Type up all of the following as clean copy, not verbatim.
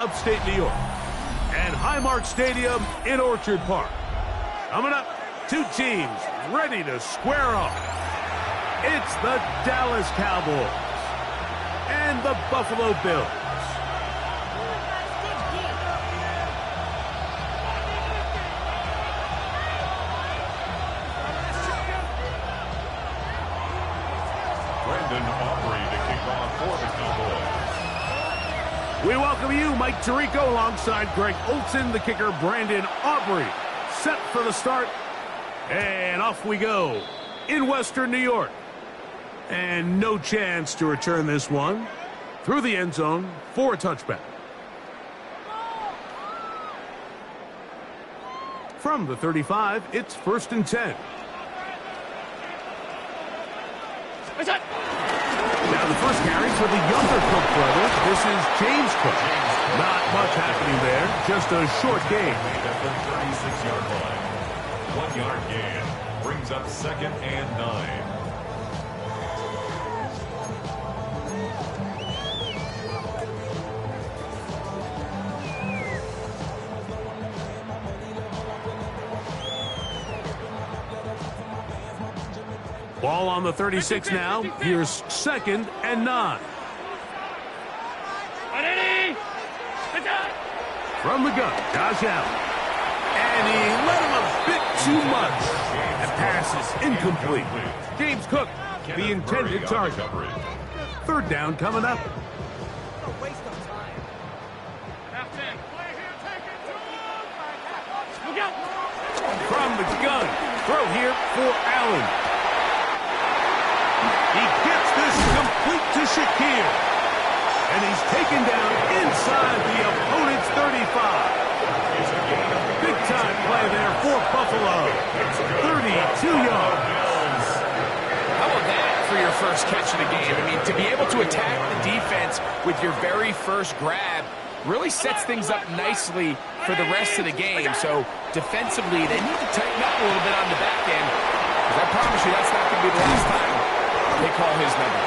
Upstate New York and Highmark Stadium in Orchard Park. Coming up, two teams ready to square off. It's the Dallas Cowboys and the Buffalo Bills. We welcome you, Mike Tirico, alongside Greg Olson, the kicker, Brandon Aubrey. Set for the start, and off we go in Western New York. And no chance to return this one through the end zone for a touchback. From the 35, it's 1st and 10. Now the first carry for the younger Cook brothers. This is James Cook. Not much happening there. Just a short gain. At the 36-yard line. 1 yard gain. Brings up 2nd and 9. Ball on the 36 now. Here's 2nd and 9. From the gun, Josh Allen. And he let him a bit too much. That pass is incomplete. James Cook, the intended target. 3rd down coming up. From the gun, throw here for Allen. He gets this complete to Shakir. And he's taken down inside the opponent's 35. Big-time play there for Buffalo. 32 yards. How about that for your first catch of the game? I mean, to be able to attack the defense with your very first grab really sets things up nicely for the rest of the game. So defensively, they need to tighten up a little bit on the back end. Because I promise you, that's not going to be the last time they call his number.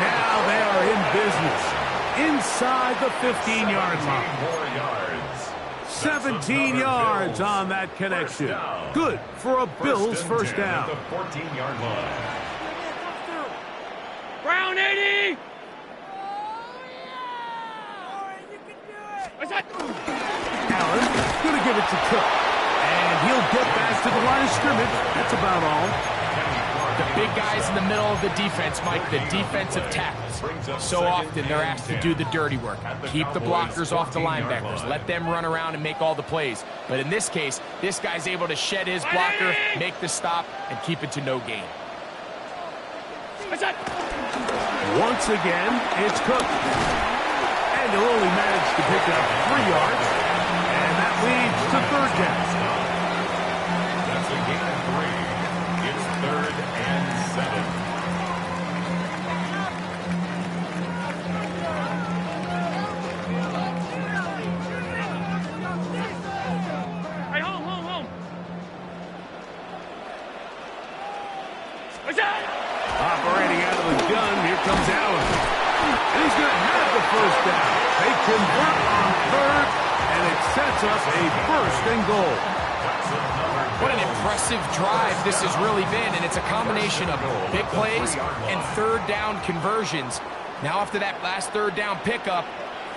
Now they are in business inside the 15-yard line. 17 yards on that connection. Good for a Bills first down. The 14-yard line. Brown 80. Allen going to give it to Cook. And he'll get back to the line of scrimmage. That's about all. The big guys in the middle of the defense, Mike, the defensive tackles. So often they're asked to do the dirty work. Keep the blockers off the linebackers. Let them run around and make all the plays. But in this case, this guy's able to shed his blocker, make the stop, and keep it to no gain. Once again, it's Cook. And he'll only manage to pick up 3 yards. And that leads to 3rd down. That's a gain of 3. It's 3rd and 7. Hey, home. Operating out of the gun, here comes Allen. And he's going to have the first down. They convert on 3rd, and it sets up a 1st and goal. What an impressive drive this has really been, and it's a combination of big plays and 3rd down conversions. Now after that last 3rd down pickup,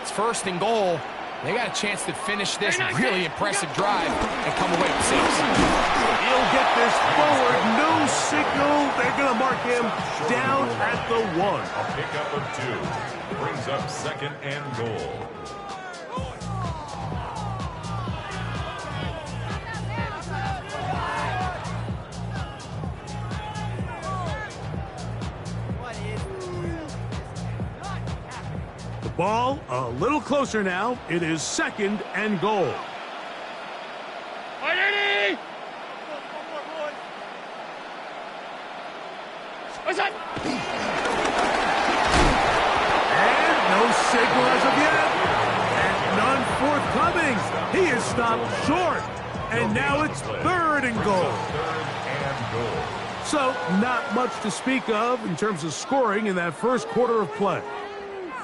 it's 1st and goal. They got a chance to finish this really impressive drive and come away with 6. He'll get this forward, no signal. They're going to mark him down at the 1. A pickup of 2. Brings up 2nd and goal. Ball a little closer now. It is 2nd and goal. And no signal as of yet. And none forthcoming. He is stopped short. And now it's 3rd and goal. 3rd and goal. So not much to speak of in terms of scoring in that first quarter of play.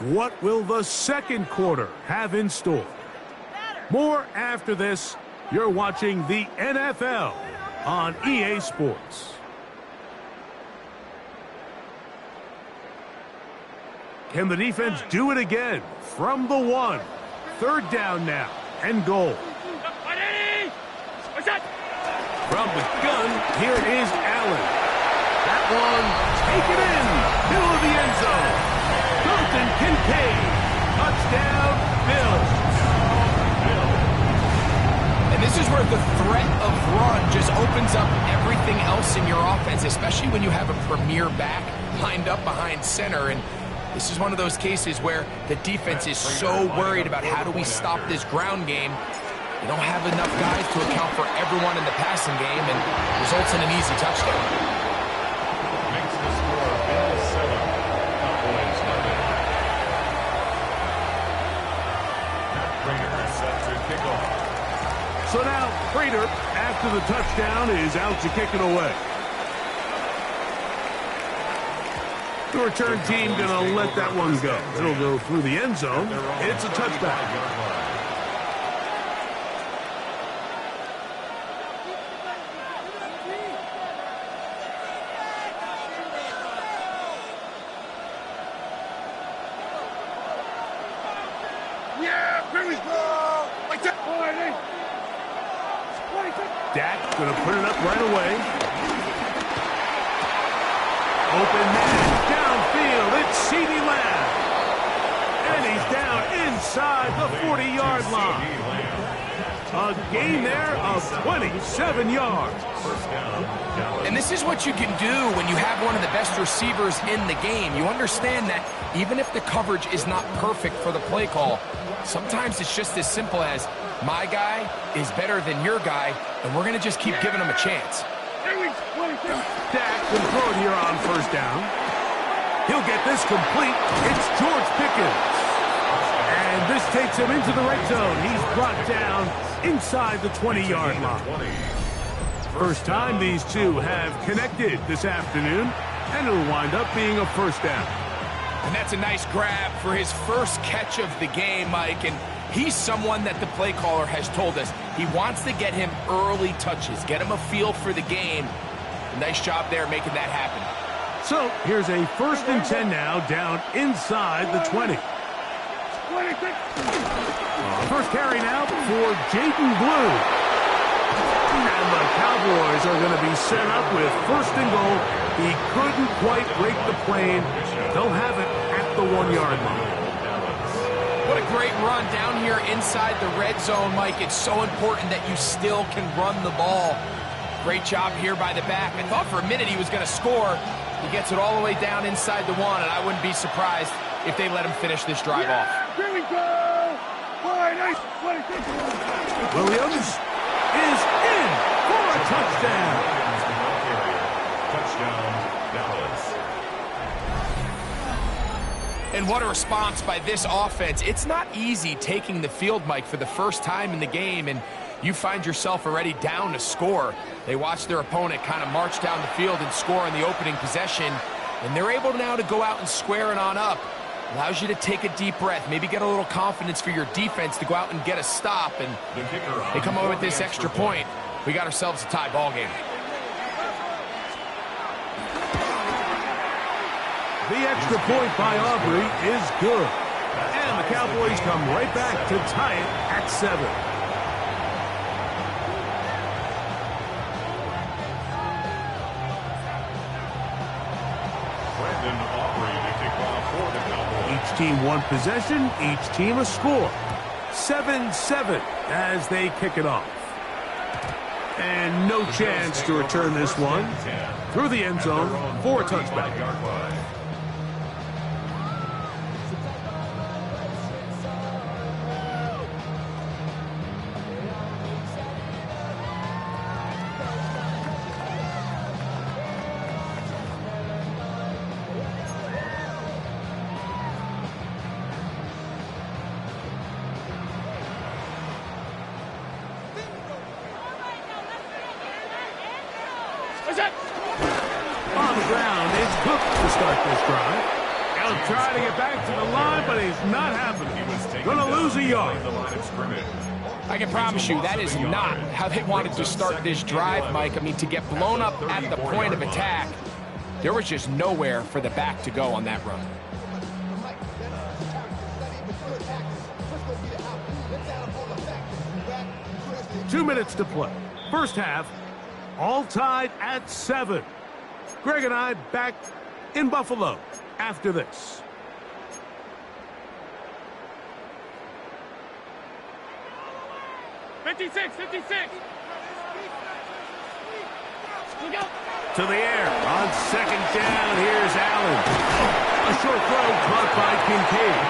What will the second quarter have in store? More after this. You're watching the NFL on EA Sports. Can the defense do it again? From the 1. Third down now and goal. From the gun, here is Allen. That one, take it in. Middle of the end zone. Dalton Kincaid. Touchdown, Bills. And this is where the threat of run just opens up everything else in your offense, especially when you have a premier back lined up behind center. And this is one of those cases where the defense is so worried about how do we stop this ground game. You don't have enough guys to account for everyone in the passing game, and results in an easy touchdown. Makes the score Bills 7, Cowboys nothing. Matt Prater set to kick off. So now, Prater, after the touchdown, is out to kick it away. The return team going to let that one go. It'll go through the end zone. It's a touchback. Dak going to put it up right away. Open man, downfield, it's CeeDee Lamb. And he's down inside the 40-yard line. A gain there of 27 yards. And this is what you can do when you have one of the best receivers in the game. You understand that even if the coverage is not perfect for the play call, sometimes it's just as simple as my guy is better than your guy, and we're going to just keep giving him a chance. Dak can throw it here on first down. He'll get this complete. It's George Pickens. And this takes him into the red zone. He's brought down inside the 20-yard line. First time these two have connected this afternoon, and it'll wind up being a first down. And that's a nice grab for his first catch of the game, Mike. And he's someone that the play caller has told us he wants to get him early touches, get him a feel for the game. Nice job there making that happen. So here's a 1st and 10 now, down inside the 20. First carry now for Jaden Blue. And the Cowboys are going to be set up with 1st and goal. He couldn't quite break the plane. They'll have it at the 1-yard line. What a great run down here inside the red zone, Mike. It's so important that you still can run the ball. Great job here by the back. I thought for a minute he was going to score. He gets it all the way down inside the 1, and I wouldn't be surprised if they let him finish this drive off. Here we go! Williams is in for a touchdown. Touchdown, Dallas. And what a response by this offense. It's not easy taking the field, Mike, for the first time in the game, and you find yourself already down to score. They watch their opponent kind of march down the field and score in the opening possession, and they're able now to go out and square it on up. Allows you to take a deep breath, maybe get a little confidence for your defense to go out and get a stop, and they come over with this extra point. We got ourselves a tie ball game. The extra point by Aubrey is good. And the Cowboys come right back to tie it at 7. Each team one possession, each team a score. 7-7 as they kick it off. And no chance to return this one through the end zone for a touchback. On the ground, it's Cook to start this drive. Oh, trying to get back to the line, but he's not happening. Gonna lose a yard. I can promise you that is not how they wanted to start this drive, Mike. I mean, to get blown up at the point of attack, there was just nowhere for the back to go on that run. Two minutes to play. First half, all tied at 7. Greg and I back in Buffalo after this. '56. Look out. To the air on second down. Here's Allen. A short throw caught by Kincaid.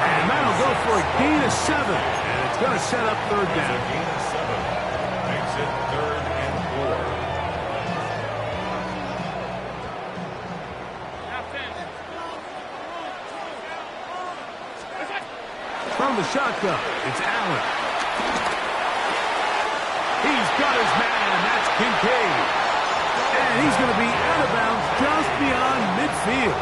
And that'll go for a gain of 7. And it's going to set up third down. Gain of 7 makes it 3rd and 4. From the shotgun, it's Allen. He's got his man, and that's Kincaid. And he's going to be out of bounds just beyond midfield.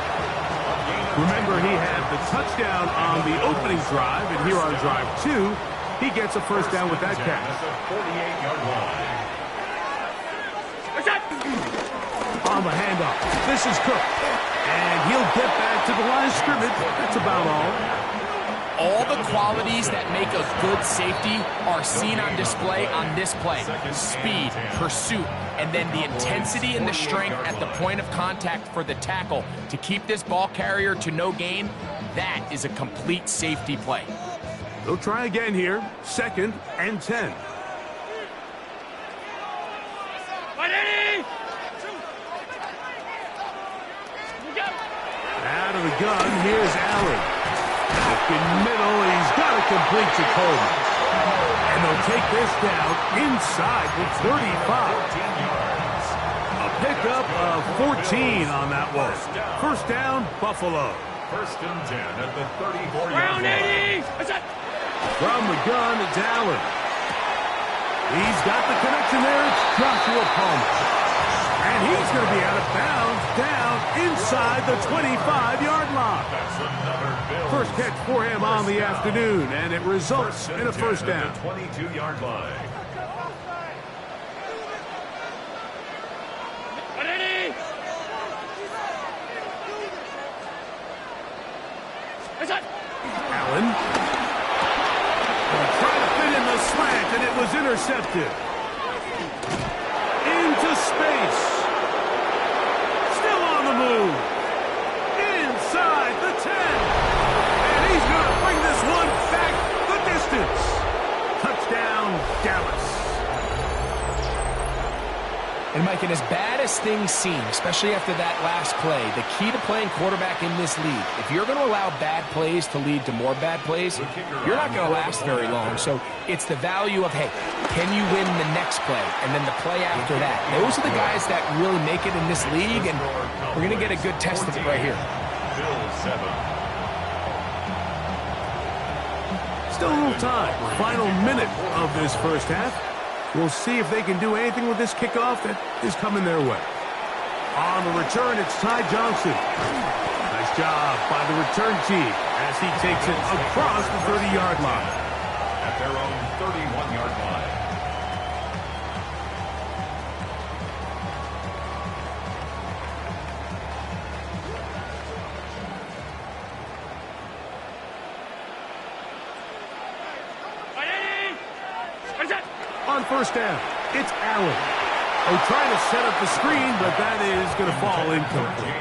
Remember, he had the touchdown on the opening drive, and here on drive 2, he gets a first down with that catch. At the 48-yard line. On the handoff, this is Cook. And he'll get back to the line of scrimmage. That's about all. All the qualities that make a good safety are seen on display on this play. Speed, pursuit, and then the intensity and the strength at the point of contact for the tackle to keep this ball carrier to no gain. That is a complete safety play. They'll try again here. 2nd and 10. Out of the gun, here's Allen. In middle, he's got to complete to Coleman. And they'll take this down inside the 35. A pickup of 14 on that one. First down, Buffalo. 1st and 10 at the 34-yard Round line. 80. From the gun, it's Allen. He's got the connection there. It's Joshua Palmer. And he's going to be out of bounds down inside the 25-yard line. That's another Bills. First catch for him on the afternoon, and it results in a first down. At the 22-yard line. Allen. Trying to fit in the slant, and it was intercepted. Into space. Still on the move. Inside the 10. And he's going to bring this one back the distance. Touchdown, Dallas. And Mike, and as bad as things seem, especially after that last play, the key to playing quarterback in this league, if you're going to allow bad plays to lead to more bad plays, you're not going to last very long. So it's the value of, hey, can you win the next play and then the play after that? Those are the guys that really make it in this league, and we're going to get a good test of it right here. Bills 7. Still a little time. Final minute of this first half. We'll see if they can do anything with this kickoff that is coming their way. On the return, it's Ty Johnson. Nice job by the return team as he takes it across the 30-yard line. At their own 31-yard line. On first down, it's Allen. Oh, trying to set up the screen, but that is going to fall incomplete.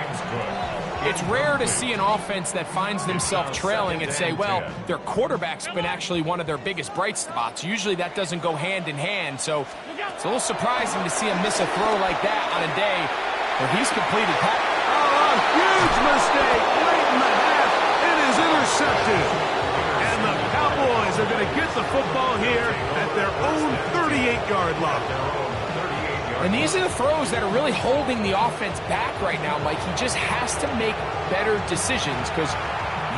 It's rare to see an offense that finds themselves trailing and say, well, their quarterback's been actually one of their biggest bright spots. Usually that doesn't go hand in hand, so it's a little surprising to see him miss a throw like that on a day where he's completed. Oh, a huge mistake late in the half. It is intercepted. And the Cowboys are going to get the football here at their own 38-yard line. And these are the throws that are really holding the offense back right now, Mike. He just has to make better decisions because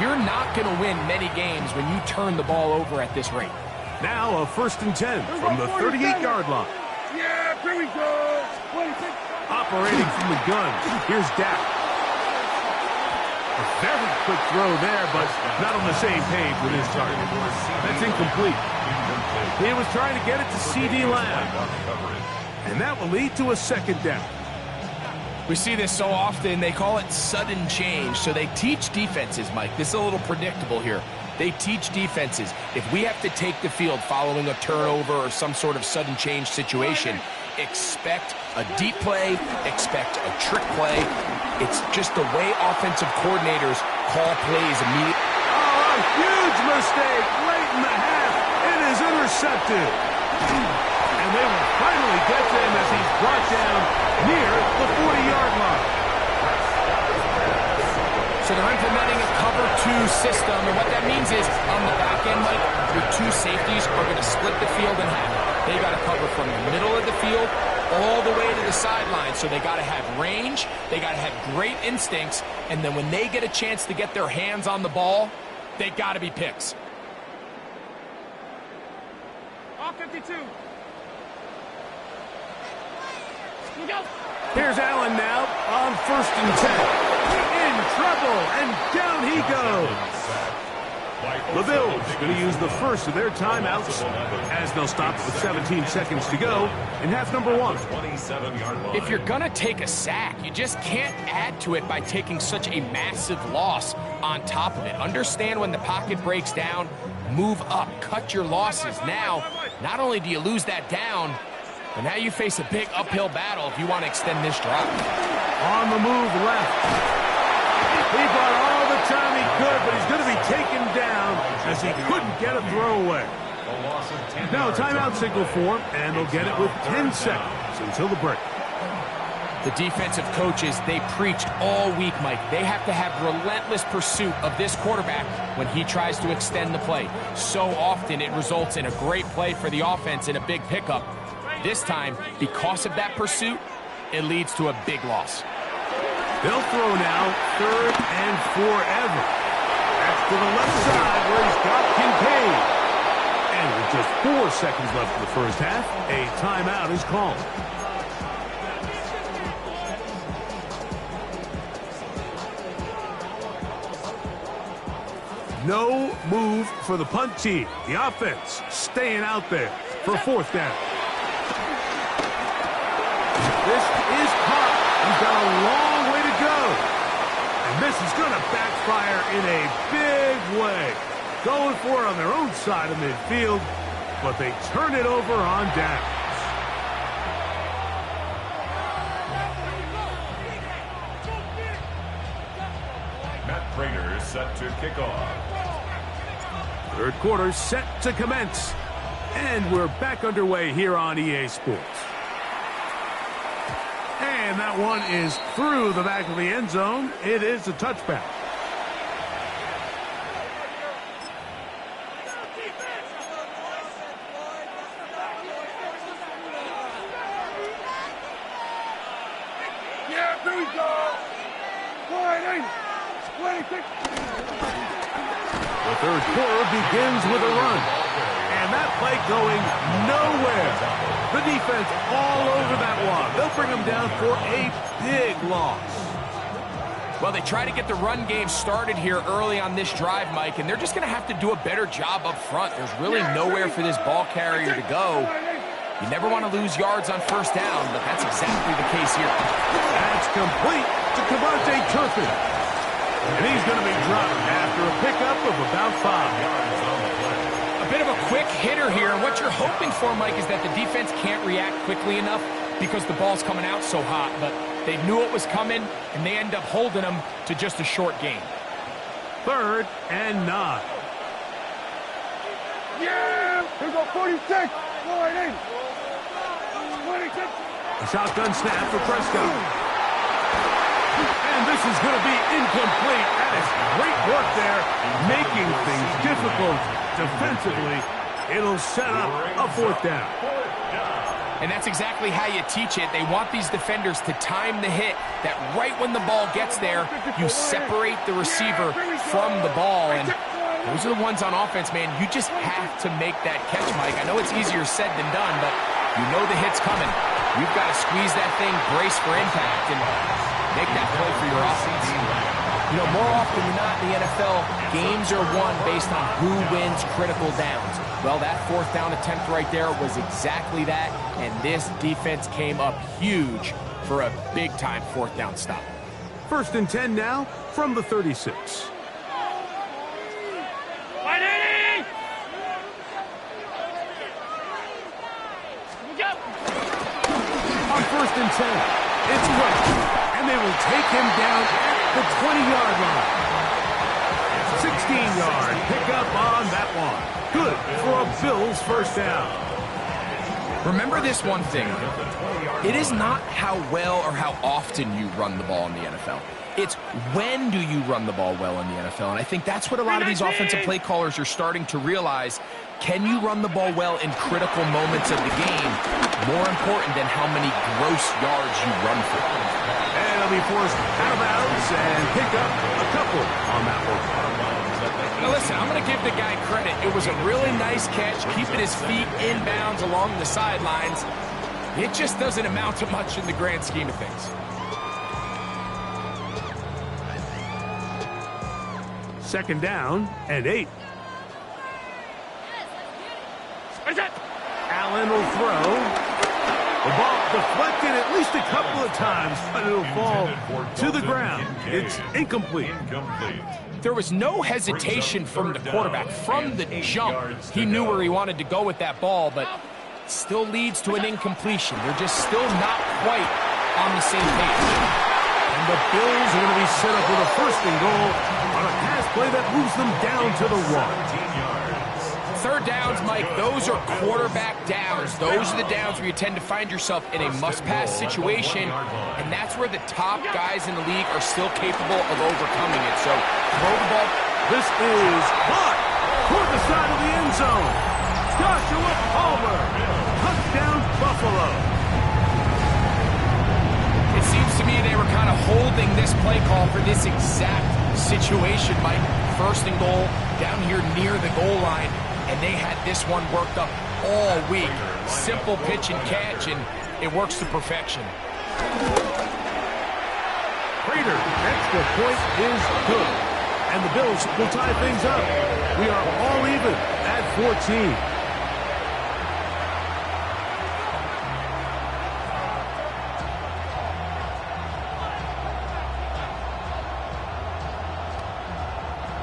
you're not going to win many games when you turn the ball over at this rate. Now a 1st and 10 from the 38-yard line. Yeah, here we go. 26. Operating from the gun, here's Dak. A very quick throw there, but not on the same page with his target. That's incomplete. He was trying to get it to C.D. Lamb. And that will lead to a second down. We see this so often, they call it sudden change. So they teach defenses, Mike. This is a little predictable here. They teach defenses, if we have to take the field following a turnover or some sort of sudden change situation, expect a deep play, expect a trick play. It's just the way offensive coordinators call plays immediately. Oh, a huge mistake late in the half. It is intercepted. And they will finally get to him as he's brought down near the 40-yard line. So they're implementing a cover 2 system, and what that means is on the back end, Mike, your 2 safeties are going to split the field in half. They got to cover from the middle of the field all the way to the sideline. So they got to have range, they got to have great instincts, and then when they get a chance to get their hands on the ball, they got to be picks. All 52. You go. Here's Allen now on 1st and 10. In trouble, and down he goes. The Bills going to use the first of their timeouts as they'll stop with 17 seconds to go in half number 1. If you're going to take a sack, you just can't add to it by taking such a massive loss on top of it. Understand when the pocket breaks down, move up, cut your losses. Now, not only do you lose that down, but now you face a big uphill battle if you want to extend this drive. On the move left. He bought all the time he could, but he's going to be taken down as he couldn't get a throwaway. Now a timeout signal for him, and they'll get it with 10 seconds until the break. The defensive coaches, they preached all week, Mike. They have to have relentless pursuit of this quarterback when he tries to extend the play. So often it results in a great play for the offense and a big pickup. This time, because of that pursuit, it leads to a big loss. They'll throw now 3rd and forever. That's to the left side where he's got Kincaid. And with just 4 seconds left in the first half, a timeout is called. No move for the punt team. The offense staying out there for 4th down. This is caught. He's got a long way to go. And this is going to backfire in a big way. Going for it on their own side of midfield, but they turn it over on downs. Matt Prater set to kick off. 3rd quarter set to commence. And we're back underway here on EA Sports. And that one is through the back of the end zone. It is a touchback. Yeah, here we go. 26. The 3rd quarter begins with a run. And that play going nowhere. The defense all over that one. They'll bring them down for a big loss. Well, they try to get the run game started here early on this drive, Mike, and they're just going to have to do a better job up front. There's really nowhere for this ball carrier to go. You never want to lose yards on 1st down, but that's exactly the case here. That's complete to Cavante Turpin. And he's going to be dropped after a pickup of about 5. A bit of a quick hitter here, and what you're hoping for, Mike, is that the defense can't react quickly enough because the ball's coming out so hot, but they knew it was coming, and they end up holding them to just a short gain. 3rd and 9. Yeah! Here we go, 46. 26. A shotgun snap for Prescott. And this is going to be incomplete. That is great work there, making things difficult defensively. It'll set up a 4th down. And that's exactly how you teach it. They want these defenders to time the hit, that right when the ball gets there, you separate the receiver from the ball. And those are the ones on offense, man. You just have to make that catch, Mike. I know it's easier said than done, but you know the hit's coming. You've got to squeeze that thing, brace for impact, and make that play for your offense. You know, more often than not in the NFL, games are won based on who wins critical downs. Well, that 4th down attempt right there was exactly that, and this defense came up huge for a big-time 4th down stop. 1st and 10 now from the 36. On 1st and 10, it's Rush, and they will take him down at the 20-yard line. 16-yard pickup on that one. Good for a Bills 1st down. Remember this one thing. It is not how well or how often you run the ball in the NFL. It's when do you run the ball well in the NFL. And I think that's what a lot of these offensive play callers are starting to realize. Can you run the ball well in critical moments of the game? More important than how many gross yards you run for. And he'll be forced out of bounds and pick up a couple on that one. Now listen, I'm going to give the guy credit. It was a really nice catch, keeping his feet inbounds along the sidelines. It just doesn't amount to much in the grand scheme of things. 2nd down and 8. Allen will throw. The ball deflected at least a couple of times, but it'll fall to the ground. It's incomplete. There was no hesitation from the quarterback. From the jump, he knew where he wanted to go with that ball, but still leads to an incompletion. They're just still not quite on the same page. And the Bills are going to be set up with a 1st and goal on a pass play that moves them down to the 1. 3rd downs, Mike, those are quarterback downs. Those are the downs where you tend to find yourself in a must-pass situation, and that's where the top guys in the league are still capable of overcoming it. So, throw the ball. This is caught toward the side of the end zone. Joshua Palmer, touchdown Buffalo. It seems to me they were kind of holding this play call for this exact situation, Mike. 1st and goal, down here near the goal line. And they had this one worked up all week. Simple pitch and catch, and it works to perfection. Prater, extra point is good. And the Bills will tie things up. We are all even at 14.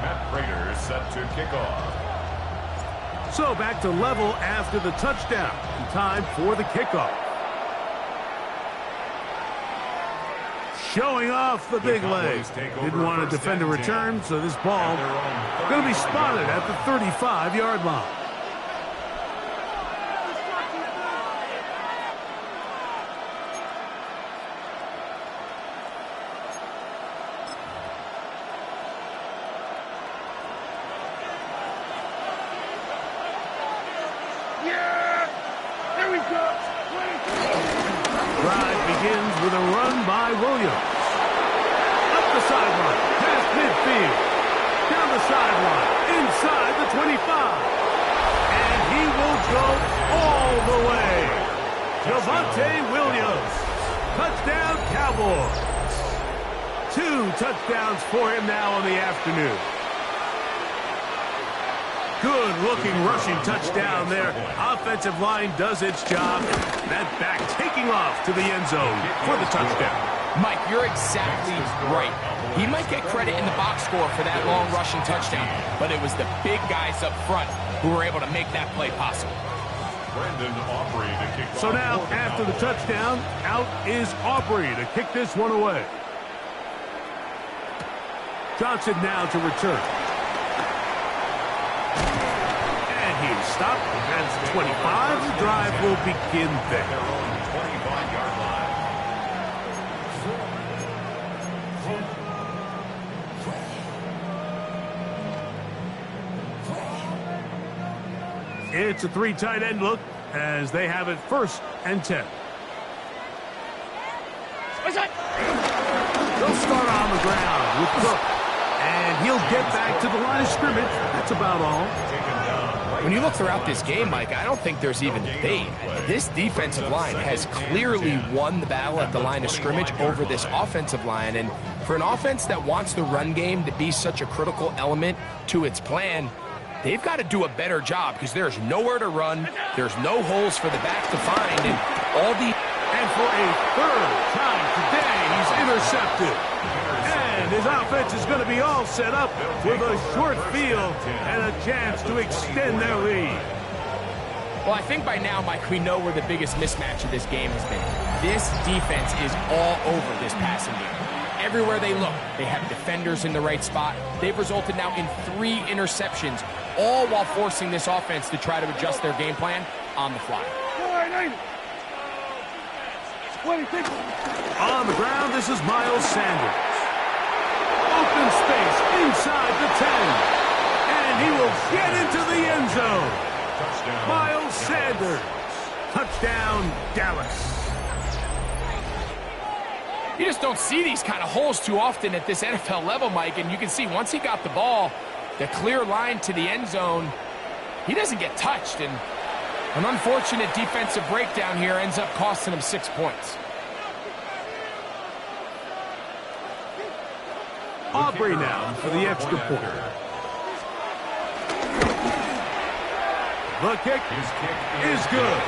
Matt Prater is set to kick off. So back to level after the touchdown. Time for the kickoff. Showing off the big leg. Didn't want to defend a return, so this ball going to be spotted at the 35-yard line. Drive begins with a run by Williams. Up the sideline, past midfield. Down the sideline, inside the 25. And he will go all the way. Javonte Williams. Touchdown Cowboys. 2 touchdowns for him now in the afternoon. Good-looking rushing touchdown there. Offensive line does its job. That back taking off to the end zone for the touchdown. Mike, you're exactly right. He might get credit in the box score for that long rushing touchdown, but it was the big guys up front who were able to make that play possible. So now, after the touchdown, out is Aubrey to kick this one away. Johnson now to return. Stop. That's 25. The drive will begin there. 25-yard line. It's a 3 tight end look as they have it 1st and 10. They'll start on the ground with Cook. And he'll get back to the line of scrimmage. That's about all. When you look throughout this game, Mike, I don't think there's even debate. This defensive line has clearly won the battle at the line of scrimmage over this offensive line. And For an offense that wants the run game to be such a critical element to its plan, they've got to do a better job because there's nowhere to run, there's no holes for the back to find, and all the... And for a third time today, he's intercepted. And his offense is going to be all set up with a short field and a chance to extend their lead. Well, I think by now, Mike, we know where the biggest mismatch of this game has been. This defense is all over this passing game. Everywhere they look, they have defenders in the right spot. They've resulted now in 3 interceptions, all while forcing this offense to try to adjust their game plan on the fly. On the ground, this is Miles Sanders. Open space inside the 10. And he will get into the end zone. Touchdown. Miles Sanders. Touchdown, Dallas. You just don't see these kind of holes too often at this NFL level, Mike, and you can see once he got the ball, the clear line to the end zone, he doesn't get touched, and an unfortunate defensive breakdown here ends up costing him 6 points. Aubrey now for the extra point. The kick is good.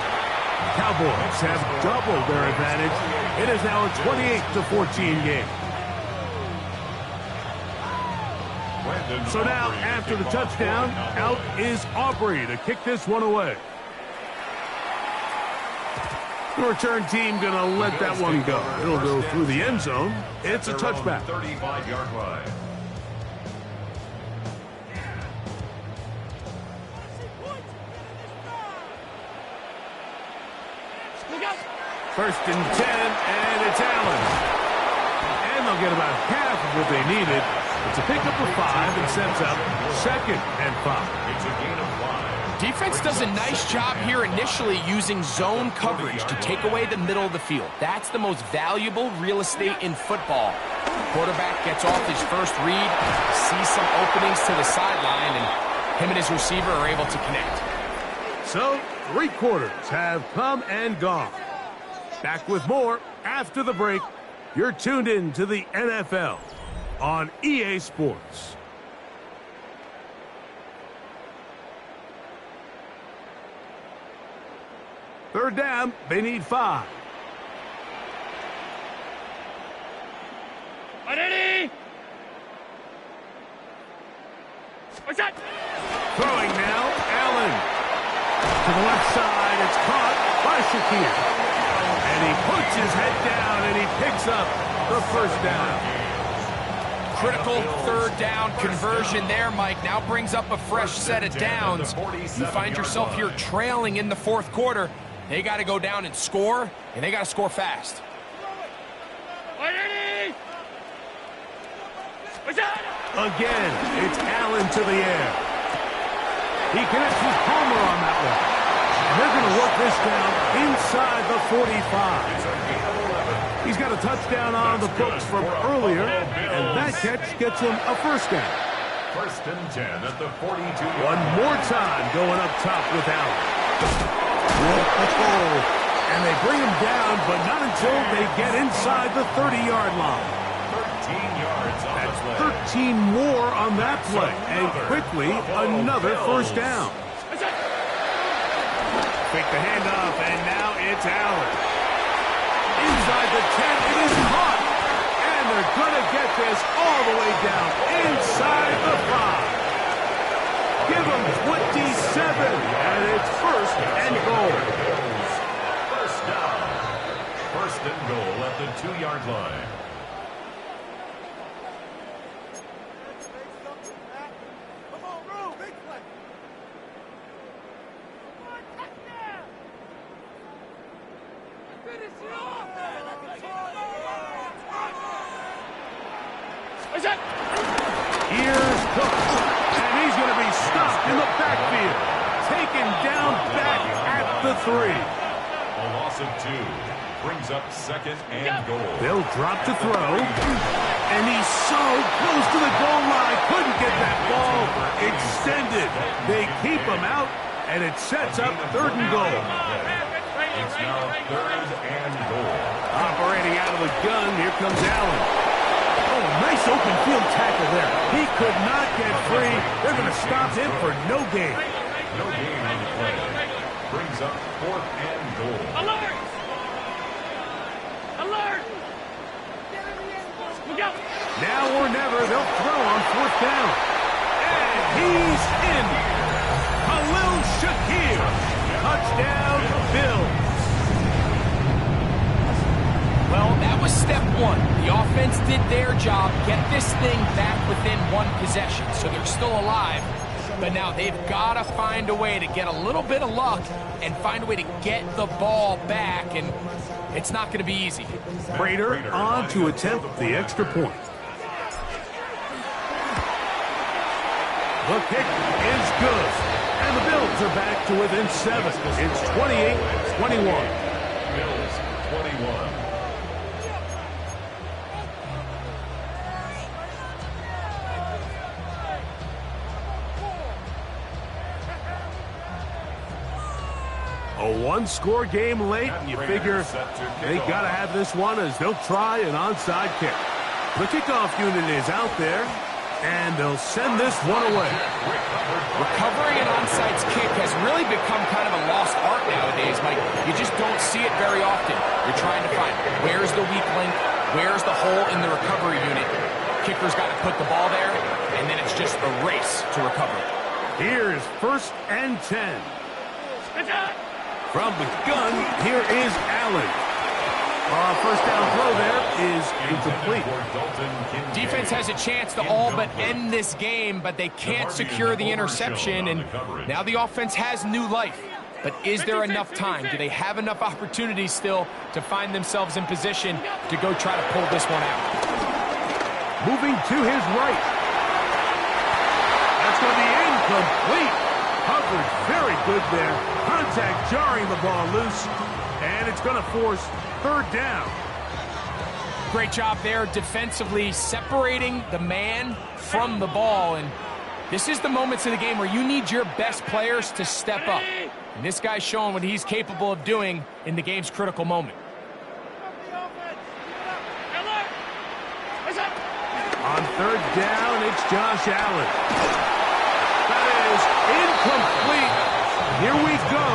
Cowboys have doubled their advantage. It is now a 28-14 game. So now, after the touchdown, out is Aubrey to kick this one away. The return team going to let that one go. It'll go through the end zone. It's a touchback. 35-yard line. First and 10, and it's Allen. And they'll get about half of what they needed. It's a pickup of 5 and sets up 2nd and 5. It's a gain of 5. Defense does a nice job here initially using zone coverage to take away the middle of the field. That's the most valuable real estate in football. Quarterback gets off his first read, sees some openings to the sideline, and him and his receiver are able to connect. So, 3 quarters have come and gone. Back with more after the break. You're tuned in to the NFL on EA Sports. Third down, they need 5. Ready? What's that? Throwing now, Allen. To the left side, it's caught by Shakir. And he puts his head down and he picks up the first down. Critical third down conversion there, Mike. Now brings up a fresh set of downs. You find yourself here trailing in the 4th quarter. They got to go down and score, and they got to score fast. Ready? What's that? Again, it's Allen to the air. He connects with Palmer on that one. And they're going to work this down inside the 45. He's got a touchdown on the books from earlier, and that catch gets him a first down. First and 10 at the 42. One more time going up top with Allen. Whoa. And they bring him down, but not until they get inside the 30-yard line. 13 yards on That's the play. 13 more on that play, and quickly another first down. Fake the handoff, and now it's Allen. Inside the 10, it is caught. And they're going to get this all the way down inside the 5. Give them 27, and it's first and goal. First down. First and goal at the 2-yard line. Here's Cook, and he's going to be stopped in the backfield. Taken down back at the 3. A loss of 2 brings up 2nd and goal. They'll drop to throw, and he's so close to the goal line. Couldn't get that ball extended. They keep him out, and it sets up 3rd and goal. It's now 3rd and goal. Operating out of the gun, here comes Allen. nice open field tackle there. He could not get free. They're going to stop him for no gain. No gain on the play. Brings up 4th and goal. Alert! Alert! Look out! Now or never, they'll throw on 4th down. And he's in. Khalil Shakir. Touchdown, Bills. Well, that was step one. The offense did their job, get this thing back within one possession, so they're still alive. But now they've got to find a way to get a little bit of luck and find a way to get the ball back, and it's not going to be easy. Prater on to attempt the extra point. The kick is good, and the Bills are back to within 7. It's 28-21. Bills 21. A one-score game late, and you figure they got to have this one as they'll try an onside kick. The kickoff unit is out there, and they'll send this one away. Recovering an onside kick has really become kind of a lost art nowadays, Mike. You just don't see it very often. You're trying to find where's the weak link, where's the hole in the recovery unit. Kicker's got to put the ball there, and then it's just a race to recover it. Here's 1st and 10. Good job! From the gun, here is Allen. First down throw there is incomplete. Defense has a chance to all but end this game, but they can't secure the interception, and now the offense has new life. But is there enough time? Do they have enough opportunities still to find themselves in position to go try to pull this one out? Moving to his right. That's going to be incomplete. Coverage very good there. Contact jarring the ball loose, and it's going to force 3rd down. Great job there defensively, separating the man from the ball, and this is the moments of the game where you need your best players to step up. And this guy's showing what he's capable of doing in the game's critical moment. On 3rd down, it's Josh Allen. That is incomplete. Here we go.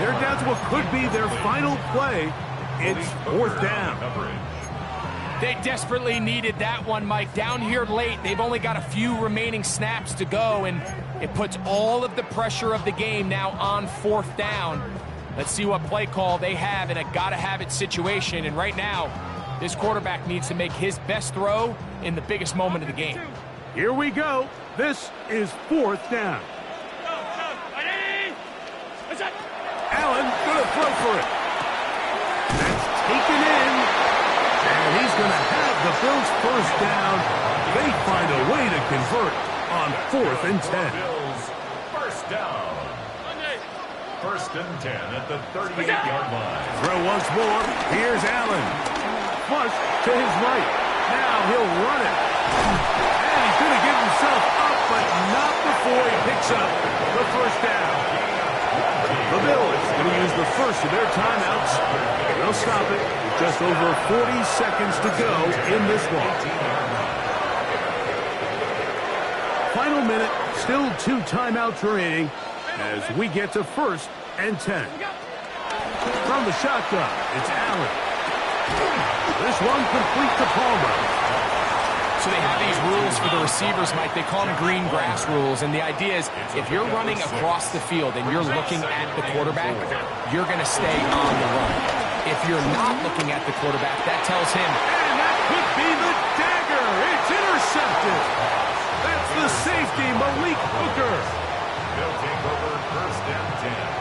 They're down to what could be their final play. It's 4th down. They desperately needed that one, Mike. Down here late, they've only got a few remaining snaps to go, and it puts all of the pressure of the game now on 4th down. Let's see what play call they have in a gotta-have-it situation, and right now, this quarterback needs to make his best throw in the biggest moment of the game. Here we go. This is 4th down. Allen gonna throw for it. That's taken in. And he's gonna have the Bills 1st down. They find a way to convert on 4th and 10. Bills 1st down. 1st and 10 at the 38-yard line. Throw once more. Here's Allen. Flush to his right. Now he'll run it. And he's going to give himself up, but not before he picks up the 1st down. The Bills going to use the first of their timeouts. They'll stop it with just over 40 seconds to go in this one. Final minute, still 2 timeouts remaining as we get to 1st and 10. From the shotgun, it's Allen. This one complete to Palmer. So they have these rules for the receivers, Mike. They call them green grass rules. And the idea is if you're running across the field and you're looking at the quarterback, you're going to stay on the run. If you're not looking at the quarterback, that tells him. And that could be the dagger. It's intercepted. That's the safety, Malik Hooker. They'll take over 1st and 10.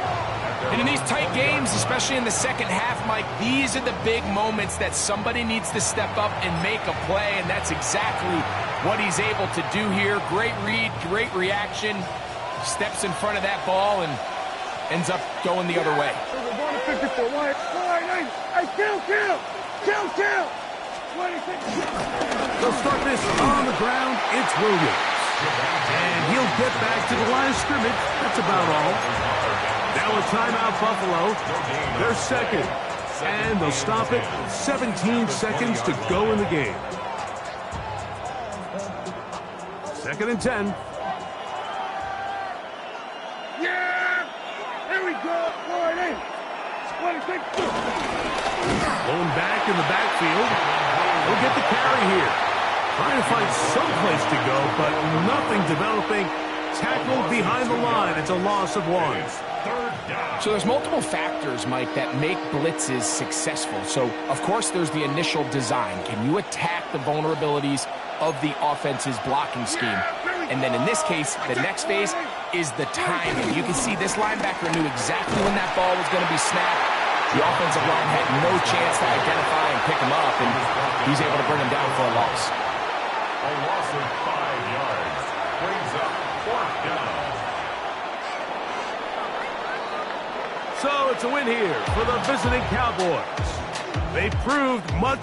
And in these tight games, especially in the second half, Mike, these are the big moments that somebody needs to step up and make a play, and that's exactly what he's able to do here. Great read, great reaction, steps in front of that ball and ends up going the other way. They'll start this on the ground. It's Williams. And he'll get back to the line of scrimmage. That's about all. Now a timeout, Buffalo. They're 2nd. And they'll stop it. 17 seconds to go in the game. Second and 10. Yeah! There we go. Forward in. Going back in the backfield. He'll get the carry here. Trying to find some place to go, but nothing developing. Tackled behind the line. It's a loss of 1. So there's multiple factors, Mike, that make blitzes successful. So, of course, there's the initial design. Can you attack the vulnerabilities of the offense's blocking scheme? And then in this case, the next phase is the timing. You can see this linebacker knew exactly when that ball was going to be snapped. The offensive line had no chance to identify and pick him up, and he's able to bring him down for a loss. A loss of 5 yards brings up 4th down. So it's a win here for the visiting Cowboys. They proved much